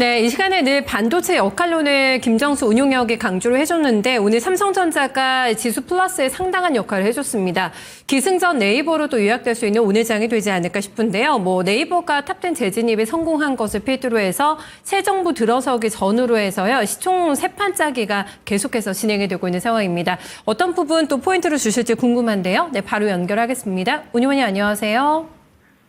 네, 이 시간에 늘 반도체 역할론을 김정수 운용역이 강조를 해줬는데 오늘 삼성전자가 지수 플러스에 상당한 역할을 해줬습니다. 기승전 네이버로도 요약될 수 있는 오늘 장이 되지 않을까 싶은데요. 네이버가 탑10 재진입에 성공한 것을 필두로 해서 새 정부 들어서기 전후로 해서요. 시총 세 판짜기가 계속해서 진행이 되고 있는 상황입니다. 어떤 부분 또 포인트를 주실지 궁금한데요. 네, 바로 연결하겠습니다. 운용원님 안녕하세요.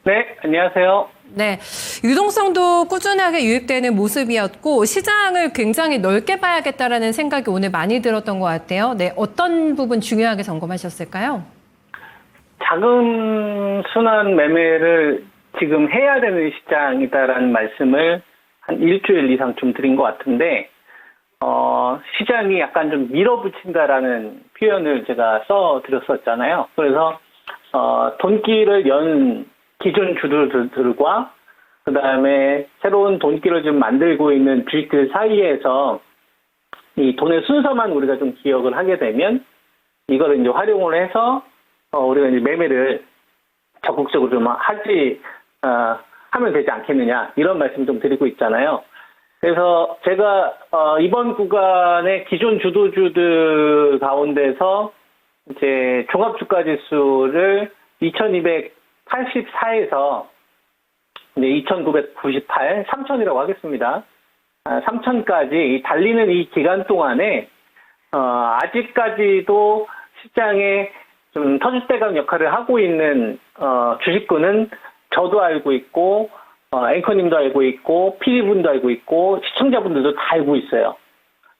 네, 안녕하세요. 네, 유동성도 꾸준하게 유입되는 모습이었고 시장을 굉장히 넓게 봐야겠다라는 생각이 오늘 많이 들었던 것 같아요. 네, 어떤 부분 중요하게 점검하셨을까요? 자금 순환 매매를 지금 해야 되는 시장이다라는 말씀을 한 일주일 이상 좀 드린 것 같은데 시장이 약간 좀 밀어붙인다라는 표현을 제가 써드렸었잖아요. 그래서 돈길을 연 기존 주주들과 그 다음에 새로운 돈길을 좀 만들고 있는 주식들 사이에서 이 돈의 순서만 우리가 좀 기억을 하게 되면 이거를 이제 활용을 해서 우리가 이제 매매를 적극적으로 좀 하면 되지 않겠느냐 이런 말씀 좀 드리고 있잖아요. 그래서 제가 이번 구간의 기존 주도주들 가운데서 이제 종합주가지수를 2284에서 이제 2998, 3000이라고 하겠습니다. 3000까지 달리는 이 기간 동안에 아직까지도 시장에 좀 터줏대감 역할을 하고 있는 주식군은 저도 알고 있고 앵커님도 알고 있고 PD분도 알고 있고 시청자분들도 다 알고 있어요.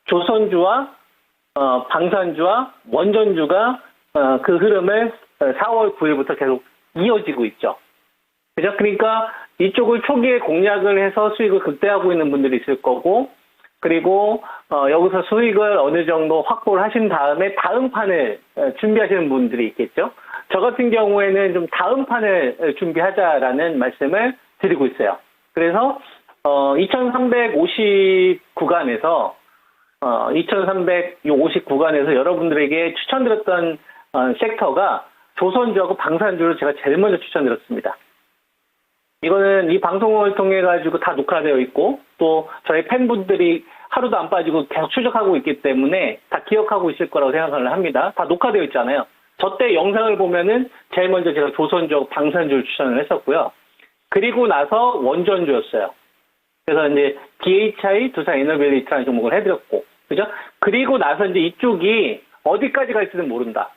조선주와 방산주와 원전주가 그 흐름을 4월 9일부터 계속 이어지고 있죠. 그죠? 그러니까 이쪽을 초기에 공략을 해서 수익을 극대화하고 있는 분들이 있을 거고, 그리고 여기서 수익을 어느 정도 확보를 하신 다음에 다음 판을 준비하시는 분들이 있겠죠. 저 같은 경우에는 좀 다음 판을 준비하자라는 말씀을 드리고 있어요. 그래서 2350 구간에서 2350 구간에서 여러분들에게 추천드렸던 섹터가 조선주하고 방산주를 제가 제일 먼저 추천드렸습니다. 이거는 이 방송을 통해 가지고 다 녹화되어 있고 또 저희 팬분들이 하루도 안 빠지고 계속 추적하고 있기 때문에 다 기억하고 있을 거라고 생각을 합니다. 다 녹화되어 있잖아요. 저 때 영상을 보면은 제일 먼저 제가 조선주하고 방산주를 추천을 했었고요. 그리고 나서 원전주였어요. 그래서 이제 DHI 두산 에너빌리티라는 종목을 해드렸고, 그죠? 그리고 나서 이제 이쪽이 어디까지 갈지는 모른다.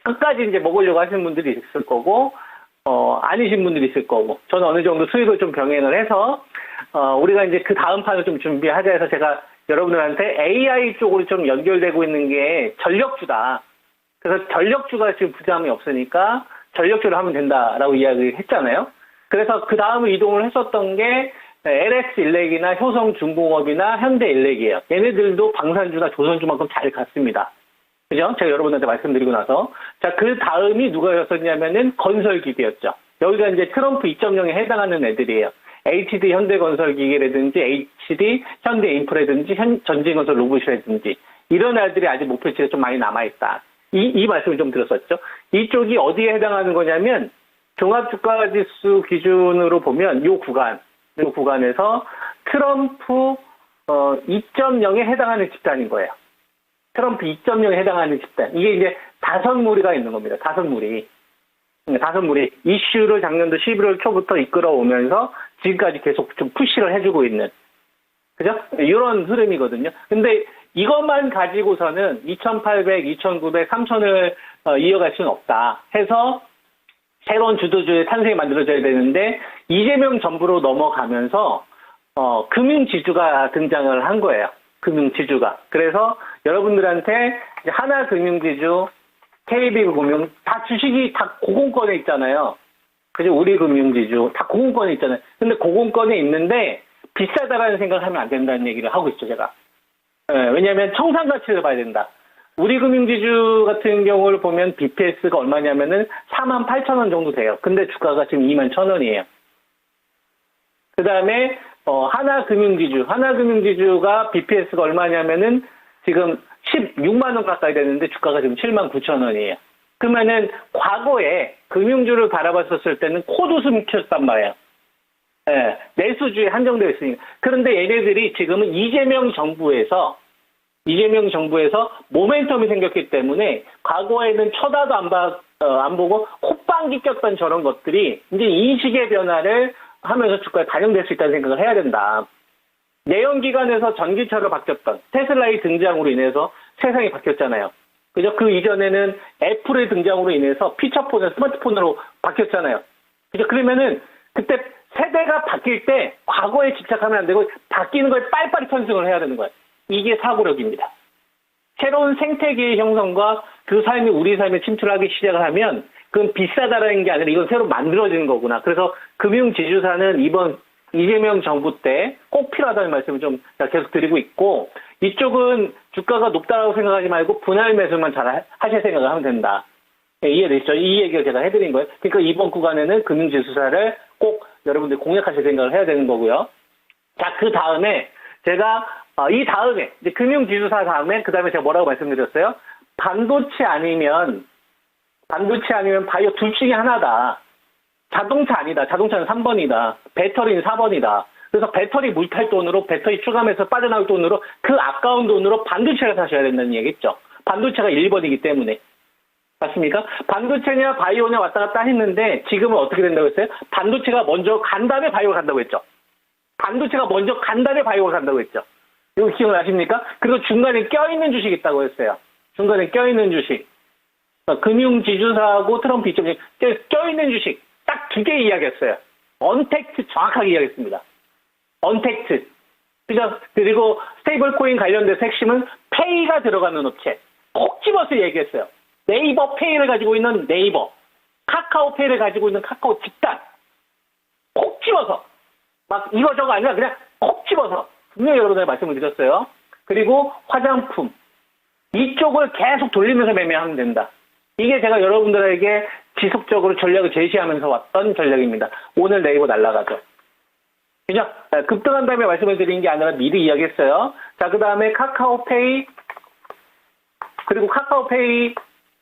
끝까지 이제 먹으려고 하시는 분들이 있을 거고, 아니신 분들이 있을 거고, 저는 어느 정도 수익을 좀 병행을 해서, 우리가 이제 그 다음 판을 좀 준비하자 해서 제가 여러분들한테 AI 쪽으로 좀 연결되고 있는 게 전력주다. 그래서 전력주가 지금 부담이 없으니까 전력주를 하면 된다라고 이야기를 했잖아요. 그래서 그 다음을 이동을 했었던 게 LS일렉이나 효성중공업이나 현대일렉이에요. 얘네들도 방산주나 조선주만큼 잘 갔습니다. 그죠? 제가 여러분한테 말씀드리고 나서. 자, 그 다음이 누가였었냐면은 건설기계였죠. 여기가 이제 트럼프 2.0에 해당하는 애들이에요. HD 현대건설기계라든지, HD 현대인프라든지, 전진건설 로봇이라든지, 이런 애들이 아직 목표치가 좀 많이 남아있다. 이 말씀을 좀 드렸었죠. 이쪽이 어디에 해당하는 거냐면, 종합주가지수 기준으로 보면 요 구간에서 트럼프 2.0에 해당하는 집단인 거예요. 트럼프 2.0에 해당하는 집단. 이게 이제 5무리가 있는 겁니다. 5무리. 이슈를 작년도 11월 초부터 이끌어오면서 지금까지 계속 좀 푸시를 해주고 있는. 그죠? 이런 흐름이거든요. 근데 이것만 가지고서는 2800, 2900, 3000을 이어갈 수는 없다. 해서 새로운 주도주의 탄생이 만들어져야 되는데 이재명 정부로 넘어가면서 금융지주가 등장을 한 거예요. 금융지주가. 그래서 여러분들한테 하나금융지주, KB금융 다 주식이 다 고공권에 있잖아요. 그죠? 우리금융지주 다 고공권에 있잖아요. 근데 고공권에 있는데 비싸다라는 생각을 하면 안 된다는 얘기를 하고 있죠, 제가. 왜냐하면 청산가치를 봐야 된다. 우리금융지주 같은 경우를 보면 BPS가 얼마냐면은 48,000원 정도 돼요. 근데 주가가 지금 21,000원이에요. 그 다음에 하나금융지주가 BPS가 얼마냐면은 지금 16만원 가까이 되는데 주가가 지금 79,000원이에요. 그러면은 과거에 금융주를 바라봤었을 때는 코웃음을 켰단 말이에요. 내수주에 한정되어 있으니까. 그런데 얘네들이 지금은 이재명 정부에서 모멘텀이 생겼기 때문에 과거에는 쳐다도 안 보고 콧방귀 꼈던 저런 것들이 이제 인식의 변화를 하면서 주가에 반영될 수 있다는 생각을 해야 된다. 내연기관에서 전기차로 바뀌었던 테슬라의 등장으로 인해서 세상이 바뀌었잖아요. 그죠? 그 이전에는 애플의 등장으로 인해서 피처폰을 스마트폰으로 바뀌었잖아요. 그죠? 그러면은 그때 세대가 바뀔 때 과거에 집착하면 안 되고 바뀌는 걸 빨리빨리 편승을 해야 되는 거예요. 이게 사고력입니다. 새로운 생태계의 형성과 그 삶이 우리 삶에 침투하기 시작을 하면 그건 비싸다라는 게 아니라 이건 새로 만들어지는 거구나. 그래서 금융지주사는 이번 이재명 정부 때 꼭 필요하다는 말씀을 좀 계속 드리고 있고, 이쪽은 주가가 높다라고 생각하지 말고 분할 매수만 잘 하실 생각을 하면 된다. 이해되시죠? 이 얘기를 제가 해드린 거예요. 그러니까 이번 구간에는 금융지수사를 꼭 여러분들이 공략하실 생각을 해야 되는 거고요. 자, 그 다음에 제가 이 다음에 이제 금융지수사 다음에 그 다음에 제가 뭐라고 말씀드렸어요? 반도체 아니면 바이오 둘 중에 하나다. 자동차 아니다. 자동차는 3번이다. 배터리는 4번이다. 그래서 배터리 물탈 돈으로, 배터리 추가하면서 빠져나올 돈으로, 그 아까운 돈으로 반도체를 사셔야 된다는 얘기겠죠. 반도체가 1번이기 때문에. 맞습니까? 반도체냐 바이오냐 왔다 갔다 했는데 지금은 어떻게 된다고 했어요? 반도체가 먼저 간 다음에 바이오가 간다고 했죠. 반도체가 먼저 간 다음에 바이오가 간다고 했죠. 이거 기억나십니까? 그리고 중간에 껴있는 주식이 있다고 했어요. 중간에 껴있는 주식. 금융지주사하고 트럼프 이쪽에 껴있는 주식. 딱 두 개 이야기했어요. 언택트 정확하게 이야기했습니다. 언택트. 그리고 스테이블 코인 관련돼서 핵심은 페이가 들어가는 업체. 콕 집어서 얘기했어요. 네이버 페이를 가지고 있는 네이버, 카카오 페이를 가지고 있는 카카오 집단. 콕 집어서. 막 이거저거 아니라 그냥 콕 집어서. 분명히 여러분들 말씀을 드렸어요. 그리고 화장품. 이쪽을 계속 돌리면서 매매하면 된다. 이게 제가 여러분들에게 지속적으로 전략을 제시하면서 왔던 전략입니다. 오늘 네이버 날라가죠. 그죠? 급등한 다음에 말씀을 드린 게 아니라 미리 이야기했어요. 자, 그 다음에 카카오페이, 그리고 카카오페이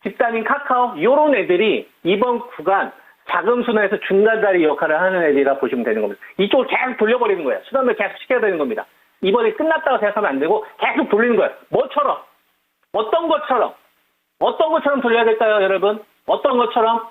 집단인 카카오, 요런 애들이 이번 구간 자금 순환에서 중간 다리 역할을 하는 애들이라 보시면 되는 겁니다. 이쪽을 계속 돌려버리는 거예요. 순환을 계속 시켜야 되는 겁니다. 이번에 끝났다고 생각하면 안 되고 계속 돌리는 거예요. 뭐처럼? 어떤 것처럼 돌려야 될까요, 여러분? 어떤 것처럼?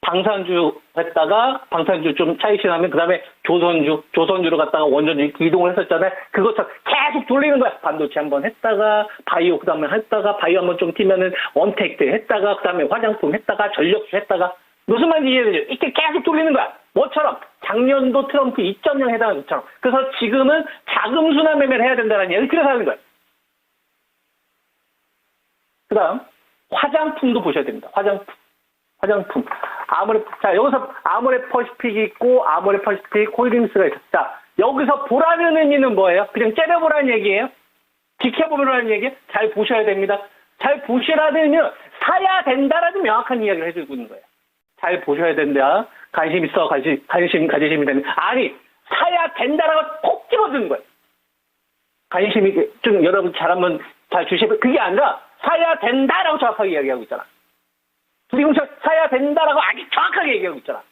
방산주 했다가 방산주 좀 차익 나면 그 다음에 조선주로 갔다가 원전주 이동을 했었잖아요. 그것처럼 계속 돌리는 거야. 반도체 한번 했다가 바이오 그 다음에 했다가 바이오 한번 좀 튀면은 언택트 했다가 그 다음에 화장품 했다가 전력주 했다가 무슨 말인지 이해되죠? 이렇게 계속 돌리는 거야. 뭐처럼? 작년도 트럼프 2.0 해당하는 것처럼. 그래서 지금은 자금 순환 매매를 해야 된다는 얘기를 그래서 하는 거야. 그 다음 화장품도 보셔야 됩니다. 화장품. 자, 여기서 아모레 퍼시픽이 있고, 아모레 퍼시픽 홀딩스가 있었다. 자, 여기서 보라는 의미는 뭐예요? 그냥 째려보라는 얘기예요? 지켜보라는 얘기예요? 잘 보셔야 됩니다. 잘 보시라는 의미는 사야 된다라는 명확한 이야기를 해주고 있는 거예요. 잘 보셔야 된다. 관심 있어. 관심 가지시면 됩니다. 아니, 사야 된다라고 콕 집어주는 거예요. 관심이 좀 여러분 잘 주시면, 그게 아니라 사야 된다라고 정확하게 이야기하고 있잖아. 둘이 뭉쳐 사야 된다라고 아주 정확하게 얘기하고 있잖아.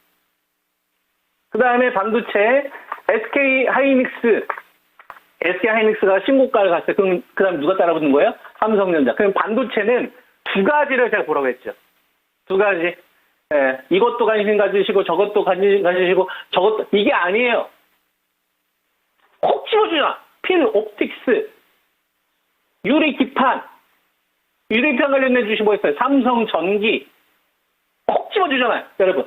그 다음에 반도체, SK 하이닉스가 신고가를 갔어요. 그럼 그 다음 누가 따라붙는 거예요? 삼성전자. 그럼 반도체는 두 가지를 제가 보라고 했죠. 두 가지. 예, 이것도 관심 가지시고 저것도 관심 가지시고 저것도, 이게 아니에요. 콕 집어주잖아. 필 옵틱스, 유리기판 관련된 주식 뭐 있어요? 삼성전기. 콕 집어주잖아요, 여러분.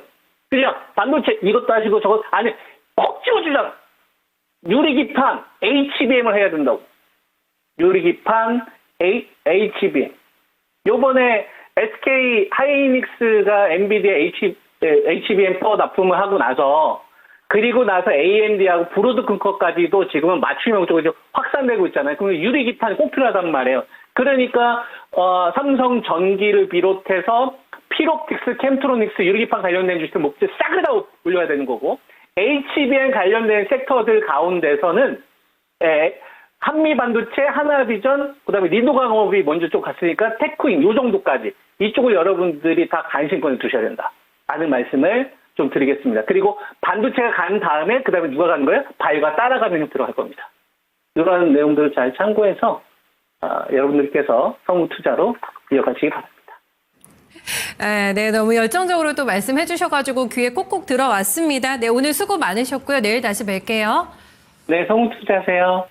그죠? 반도체 이것도 하시고 저것, 아니, 콕 집어주잖아. 유리기판, HBM을 해야 된다고. 유리기판, HBM. 요번에 SK 하이닉스가 엔비디아 HBM 또 납품을 하고 나서, 그리고 나서 AMD하고 브로드컴까지도 지금은 맞춤형 쪽으로 확산되고 있잖아요. 그러면 유리기판이 꼭 필요하단 말이에요. 그러니까 삼성전기를 비롯해서 필옵틱스, 캠트로닉스, 유리기판 관련된 주식들 목재 싹을 다 올려야 되는 거고, HBM 관련된 섹터들 가운데서는 한미반도체, 하나비전, 그 다음에 리노광업이 먼저 쪽 갔으니까 테크인 요 정도까지 이쪽을 여러분들이 다 관심권을 두셔야 된다. 라는 말씀을 좀 드리겠습니다. 그리고 반도체가 간 다음에 그다음에 누가 가는 거예요? 바이오가 따라가는 형태로 갈 겁니다. 이런 내용들을 잘 참고해서 여러분들께서 성우 투자로 이어가시기 바랍니다. 네, 너무 열정적으로 또 말씀해 주셔가지고 귀에 꼭꼭 들어왔습니다. 네, 오늘 수고 많으셨고요. 내일 다시 뵐게요. 네, 성우 투자하세요.